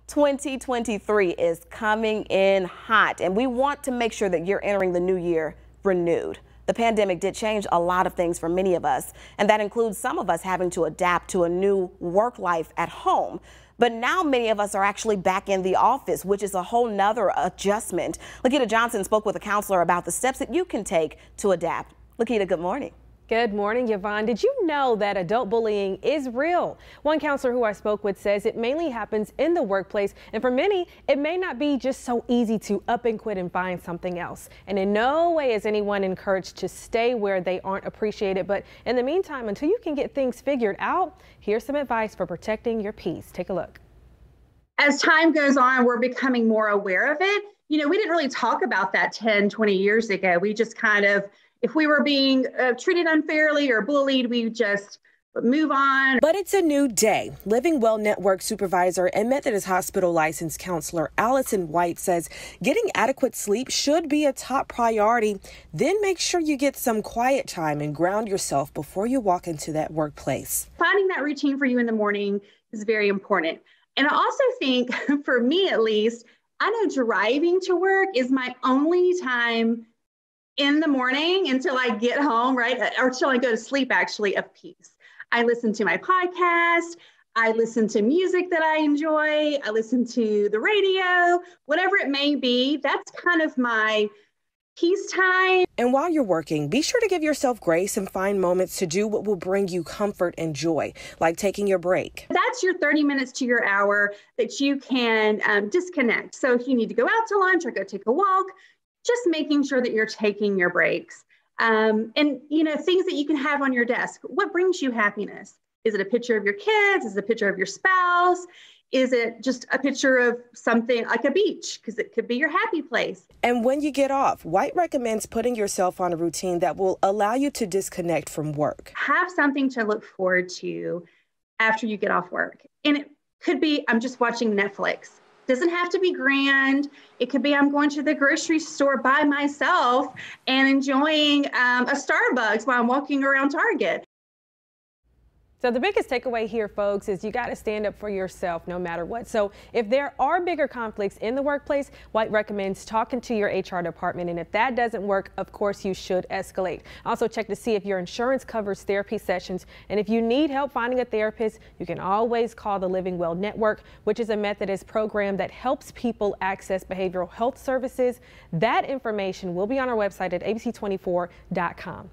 2023 is coming in hot, and we want to make sure that you're entering the new year renewed. The pandemic did change a lot of things for many of us, and that includes some of us having to adapt to a new work life at home. But now many of us are actually back in the office, which is a whole nother adjustment. Lakita Johnson spoke with a counselor about the steps that you can take to adapt. Lakita, good morning. Good morning, Yvonne. Did you know that adult bullying is real? One counselor who I spoke with says it mainly happens in the workplace, and for many, it may not be just so easy to up and quit and find something else. And in no way is anyone encouraged to stay where they aren't appreciated. But in the meantime, until you can get things figured out, here's some advice for protecting your peace. Take a look. As time goes on, we're becoming more aware of it. You know, we didn't really talk about that 10, 20 years ago. We just kind of, if we were being treated unfairly or bullied, we just move on. But it's a new day. Living Well Network Supervisor and Methodist Hospital licensed counselor Allison White says getting adequate sleep should be a top priority. Then make sure you get some quiet time and ground yourself before you walk into that workplace. Finding that routine for you in the morning is very important. And I also think, for me at least, I know driving to work is my only time in the morning until I get home, right? Or until I go to sleep, actually, of peace. I listen to my podcast. I listen to music that I enjoy. I listen to the radio, whatever it may be. That's kind of my peace time. And while you're working, be sure to give yourself grace and find moments to do what will bring you comfort and joy, like taking your break. That's your 30 minutes to your hour that you can disconnect. So if you need to go out to lunch or go take a walk, just making sure that you're taking your breaks. And, you know, things that you can have on your desk. What brings you happiness? Is it a picture of your kids? Is it a picture of your spouse? Is it just a picture of something like a beach? Because it could be your happy place. And when you get off, White recommends putting yourself on a routine that will allow you to disconnect from work. Have something to look forward to after you get off work. And it could be, I'm just watching Netflix. Doesn't have to be grand. It could be I'm going to the grocery store by myself and enjoying a Starbucks while I'm walking around Target. So the biggest takeaway here, folks, is you got to stand up for yourself no matter what. So if there are bigger conflicts in the workplace, White recommends talking to your HR department. And if that doesn't work, of course, you should escalate. Also check to see if your insurance covers therapy sessions. And if you need help finding a therapist, you can always call the Living Well Network, which is a Methodist program that helps people access behavioral health services. That information will be on our website at abc24.com.